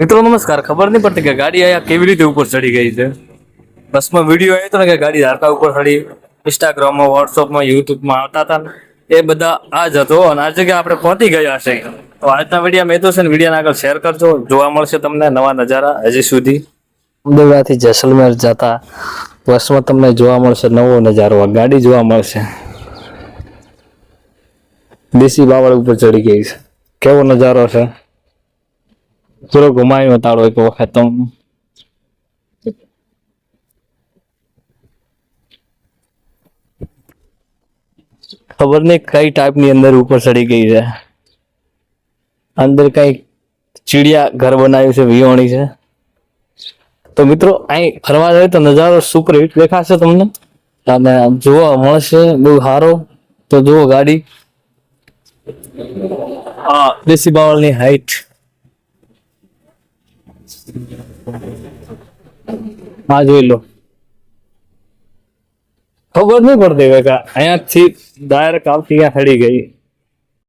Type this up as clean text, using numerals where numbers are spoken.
મિત્રો નમસ્કાર. ખબર નહીં પડતી કે ગાડી અહીંયા કેવી રીતે ઉપર ચડી ગઈ છે. બસમાં વિડીયો આવ્યો હતો ને કે ગાડી ધારકા ઉપર ચડી. ઇન્સ્ટાગ્રામમાં, વોટ્સઅપમાં, યુટ્યુબમાં આવતા હતા ને એ બધા આ જ હતો અને આ જગ્યાએ આપણે પહોંચી ગયા છે. તો આજના વિડીયો મેં તો છે ને વિડીયોને આગળ શેર કરજો. જોવા મળશે તમને નવા નજારા. હજી સુધી અમદાવાદથી જેસલમેર જતા બસમાં તમને જોવા મળશે નવો નજારો. આ ગાડી જોવા મળશે. દેશી બાવળ ઉપર ચડી ગઈ છે. કેવો નજારો છે. થોડો ઘુમાવી બતાડો એક વખત તમને. ખબર નહીં કઈ ટાઈપની અંદર ઉપર ચડી ગઈ છે. અંદર કઈ ચીડિયા ઘર બનાવ્યું છે, વિયોણી છે. તો મિત્રો અહીં ફરવા જાય તો નજારો સુપર હિટ દેખાશે તમને અને જોવા મળશે બહુ સારો. તો જુઓ ગાડી દેશી બાવળની હાઈટ હા જોઈ લો. ખબર નહીં પડતી કાકા અહીંયાથી ડાયરેક્ટ આવતી ત્યાં ચડી ગઈ.